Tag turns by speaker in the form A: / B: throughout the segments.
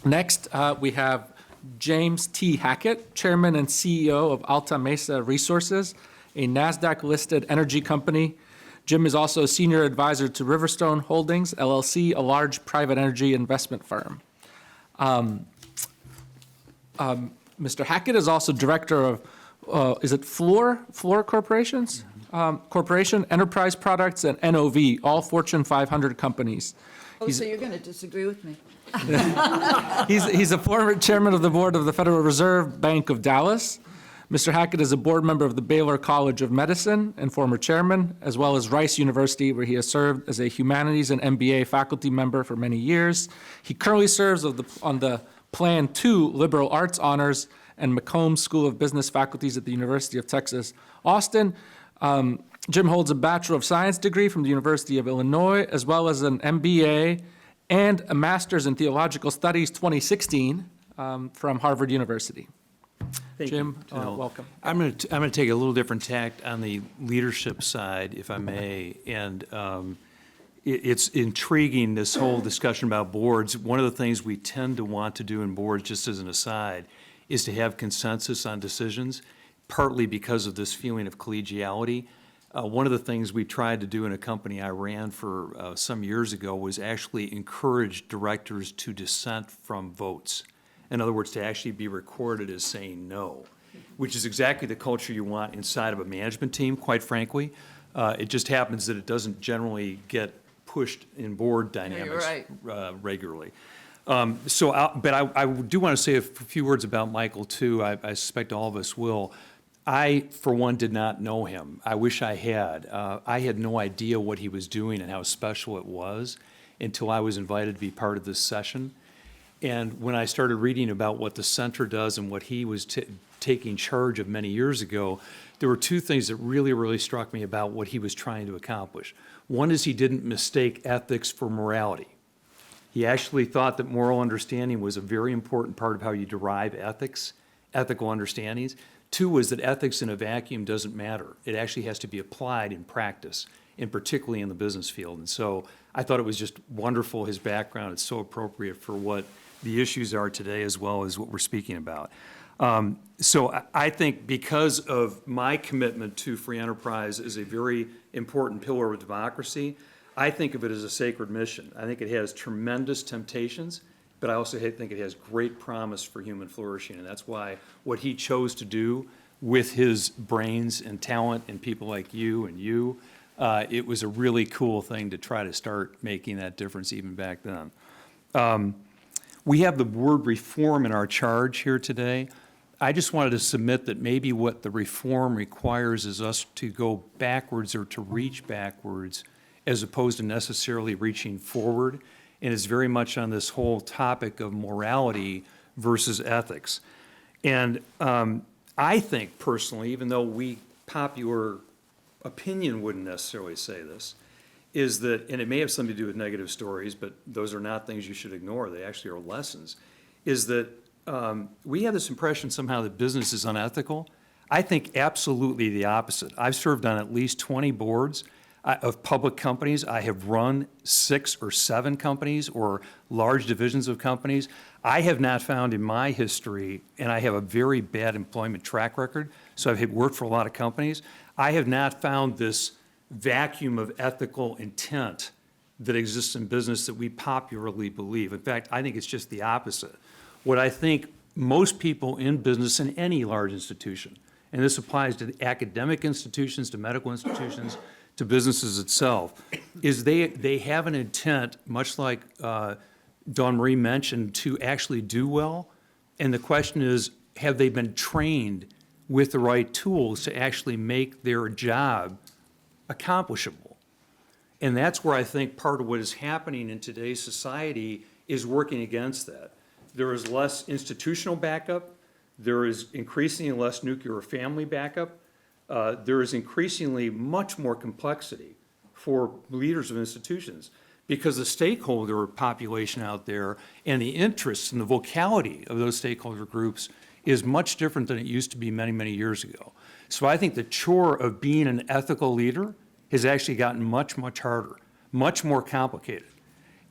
A: Next, we have James T. Hackett, Chairman and CEO of Alta Mesa Resources, a NASDAQ-listed energy company. Jim is also a senior advisor to Riverstone Holdings, LLC, a large private energy investment firm. Mr. Hackett is also director of, is it Fluor Corporations? Corporation, Enterprise Products, and NOV, all Fortune 500 companies.
B: Oh, so you're going to disagree with me?
A: He's a former chairman of the board of the Federal Reserve Bank of Dallas. Mr. Hackett is a board member of the Baylor College of Medicine and former chairman, as well as Rice University, where he has served as a humanities and MBA faculty member for many years. He currently serves on the Plan 2 Liberal Arts Honors and McCombs School of Business faculties at the University of Texas, Austin. Jim holds a Bachelor of Science degree from the University of Illinois, as well as an MBA and a Master's in Theological Studies 2016 from Harvard University. Jim, welcome.
C: I'm going to take a little different tact on the leadership side, if I may. And it's intriguing, this whole discussion about boards. One of the things we tend to want to do in boards, just as an aside, is to have consensus on decisions, partly because of this feeling of collegiality. One of the things we tried to do in a company I ran for some years ago was actually encourage directors to dissent from votes. In other words, to actually be recorded as saying no, which is exactly the culture you want inside of a management team, quite frankly. It just happens that it doesn't generally get pushed in board dynamics regularly. But I do want to say a few words about Michael, too. I suspect all of us will. I, for one, did not know him. I wish I had. I had no idea what he was doing and how special it was until I was invited to be part of this session. And when I started reading about what the center does and what he was taking charge of many years ago, there were two things that really, really struck me about what he was trying to accomplish. One is he didn't mistake ethics for morality. He actually thought that moral understanding was a very important part of how you derive ethics, ethical understandings. Two was that ethics in a vacuum doesn't matter. It actually has to be applied in practice, and particularly in the business field. And so I thought it was just wonderful, his background. It's so appropriate for what the issues are today as well as what we're speaking about. So I think because of my commitment to free enterprise as a very important pillar of democracy, I think of it as a sacred mission. I think it has tremendous temptations, but I also think it has great promise for human flourishing. And that's why what he chose to do with his brains and talent and people like you and you, it was a really cool thing to try to start making that difference even back then. We have the word reform in our charge here today. I just wanted to submit that maybe what the reform requires is us to go backwards or to reach backwards as opposed to necessarily reaching forward. And it's very much on this whole topic of morality versus ethics. And I think personally, even though popular opinion wouldn't necessarily say this, is that, and it may have something to do with negative stories, but those are not things you should ignore. They actually are lessons, is that we have this impression somehow that business is unethical. I think absolutely the opposite. I've served on at least 20 boards of public companies. I have run 6 or 7 companies or large divisions of companies. I have not found in my history, and I have a very bad employment track record, so I've worked for a lot of companies. I have not found this vacuum of ethical intent that exists in business that we popularly believe. In fact, I think it's just the opposite. What I think most people in business in any large institution, and this applies to the academic institutions, to medical institutions, to businesses itself, is they have an intent, much like Dawn Marie mentioned, to actually do well. And the question is, have they been trained with the right tools to actually make their job accomplishable? And that's where I think part of what is happening in today's society is working against that. There is less institutional backup. There is increasingly less nuclear family backup. There is increasingly much more complexity for leaders of institutions because the stakeholder population out there and the interests and the vocality of those stakeholder groups is much different than it used to be many, many years ago. So I think the chore of being an ethical leader has actually gotten much, much harder, much more complicated.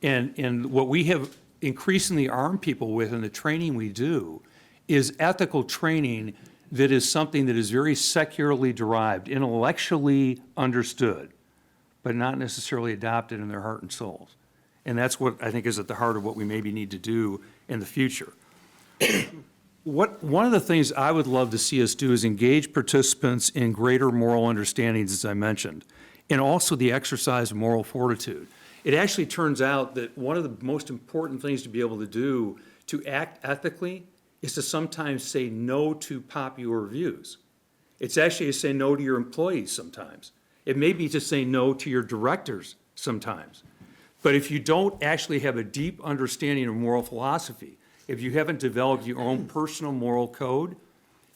C: And what we have increasingly arm people with in the training we do is ethical training that is something that is very secularly derived, intellectually understood, but not necessarily adopted in their heart and souls. And that's what I think is at the heart of what we maybe need to do in the future. One of the things I would love to see us do is engage participants in greater moral understandings, as I mentioned, and also the exercise of moral fortitude. It actually turns out that one of the most important things to be able to do to act ethically is to sometimes say no to popular views. It's actually to say no to your employees sometimes. It may be to say no to your directors sometimes. But if you don't actually have a deep understanding of moral philosophy, if you haven't developed your own personal moral code,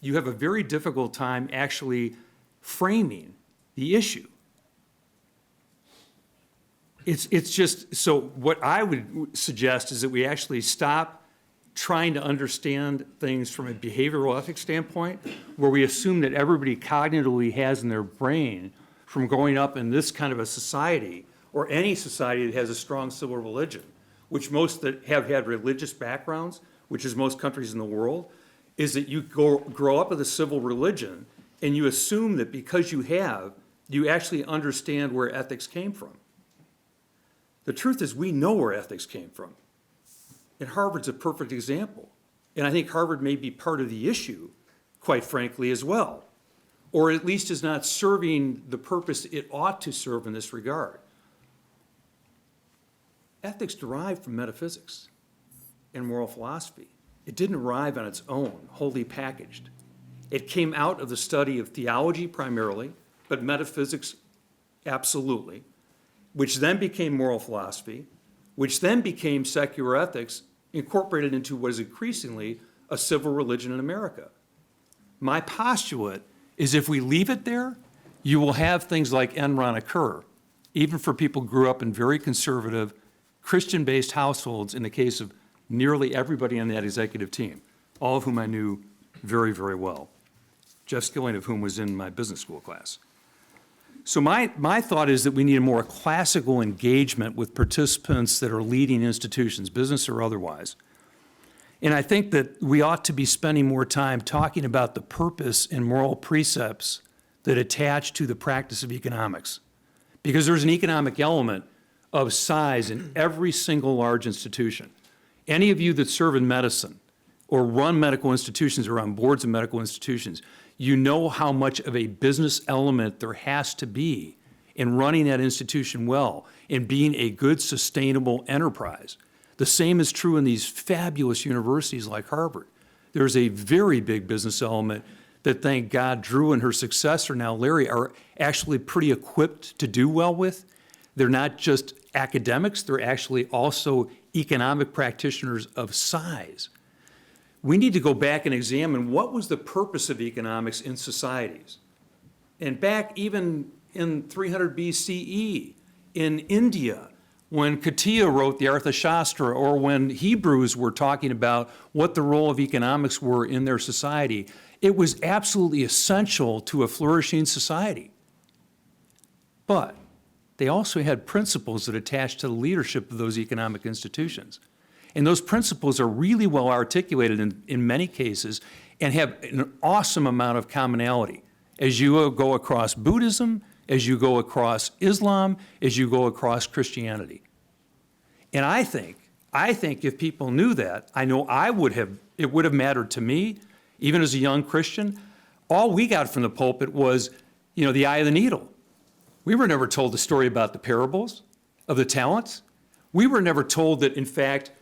C: you have a very difficult time actually framing the issue. It's just, so what I would suggest is that we actually stop trying to understand things from a behavioral ethics standpoint, where we assume that everybody cognitively has in their brain from growing up in this kind of a society, or any society that has a strong civil religion, which most that have had religious backgrounds, which is most countries in the world, is that you grow up with a civil religion and you assume that because you actually understand where ethics came from. The truth is we know where ethics came from. And Harvard's a perfect example. And I think Harvard may be part of the issue, quite frankly, as well, or at least is not serving the purpose it ought to serve in this regard. Ethics derived from metaphysics and moral philosophy. It didn't arrive on its own, wholly packaged. It came out of the study of theology primarily, but metaphysics absolutely, which then became moral philosophy, which then became secular ethics, incorporated into what is increasingly a civil religion in America. My postulate is if we leave it there, you will have things like Enron occur, even for people who grew up in very conservative, Christian-based households, in the case of nearly everybody on that executive team, all of whom I knew very, very well, Jeff Skilling of whom was in my business school class. So my thought is that we need a more classical engagement with participants that are leading institutions, business or otherwise. And I think that we ought to be spending more time talking about the purpose and moral precepts that attach to the practice of economics. Because there's an economic element of size in every single large institution. Any of you that serve in medicine or run medical institutions or on boards of medical institutions, you know how much of a business element there has to be in running that institution well and being a good, sustainable enterprise. The same is true in these fabulous universities like Harvard. There's a very big business element that, thank God, Drew and her successor now, Larry, are actually pretty equipped to do well with. They're not just academics, they're actually also economic practitioners of size. We need to go back and examine what was the purpose of economics in societies. And back even in 300 BCE in India, when Katia wrote the Arthashastra, or when Hebrews were talking about what the role of economics were in their society, it was absolutely essential to a flourishing society. But they also had principles that attached to the leadership of those economic institutions. And those principles are really well articulated in many cases and have an awesome amount of commonality as you go across Buddhism, as you go across Islam, as you go across Christianity. And I think if people knew that, I know it would have mattered to me, even as a young Christian. All we got from the pulpit was, the eye of the needle. We were never told the story about the parables of the talents. We were never told that, in fact,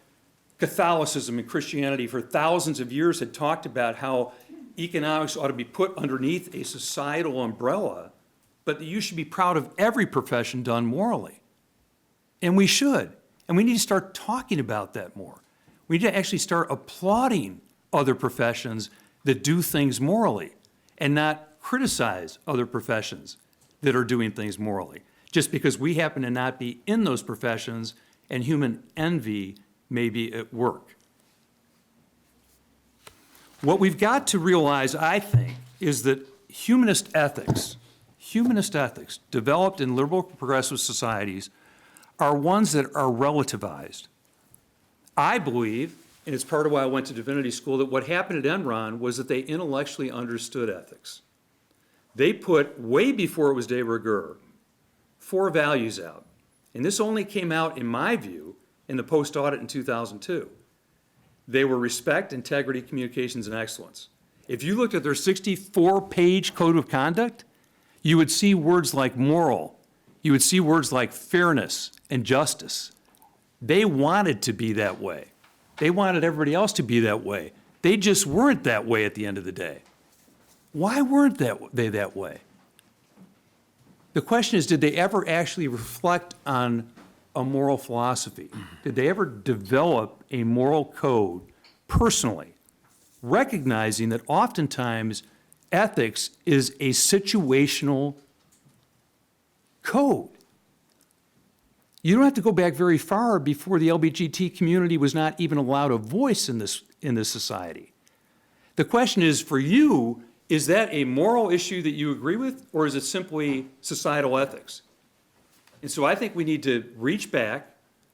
C: Catholicism and Christianity for thousands of years had talked about how economics ought to be put underneath a societal umbrella, but that you should be proud of every profession done morally. And we should. And we need to start talking about that more. We need to actually start applauding other professions that do things morally and not criticize other professions that are doing things morally, just because we happen to not be in those professions and human envy may be at work. What we've got to realize, I think, is that humanist ethics developed in liberal progressive societies are ones that are relativized. I believe, and it's part of why I went to divinity school, that what happened at Enron was that they intellectually understood ethics. They put, way before it was de rigueur, 4 values out. And this only came out, in my view, in the post-audit in 2002. They were respect, integrity, communications, and excellence. If you looked at their 64-page code of conduct, you would see words like moral. You would see words like fairness and justice. They wanted to be that way. They wanted everybody else to be that way. They just weren't that way at the end of the day. Why weren't they that way? The question is, did they ever actually reflect on a moral philosophy? Did they ever develop a moral code personally, recognizing that oftentimes ethics is a situational code? You don't have to go back very far before the LGBT community was not even allowed a voice in this society. The question is, for you, is that a moral issue that you agree with, or is it simply societal ethics? And so I think we need to reach back.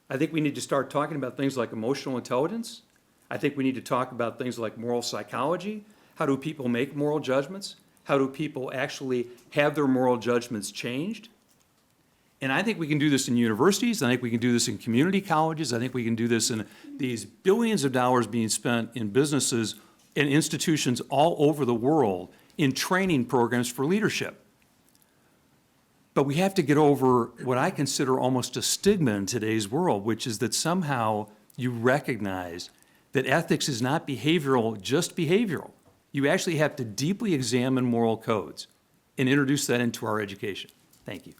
C: I think we need to start talking about things like emotional intelligence. I think we need to talk about things like moral psychology. How do people make moral judgments? How do people actually have their moral judgments changed? And I think we can do this in universities. I think we can do this in community colleges. I think we can do this in these billions of dollars being spent in businesses and institutions all over the world in training programs for leadership. But we have to get over what I consider almost a stigma in today's world, which is that somehow you recognize that ethics is not behavioral, just behavioral. You actually have to deeply examine moral codes and introduce that into our education. Thank you.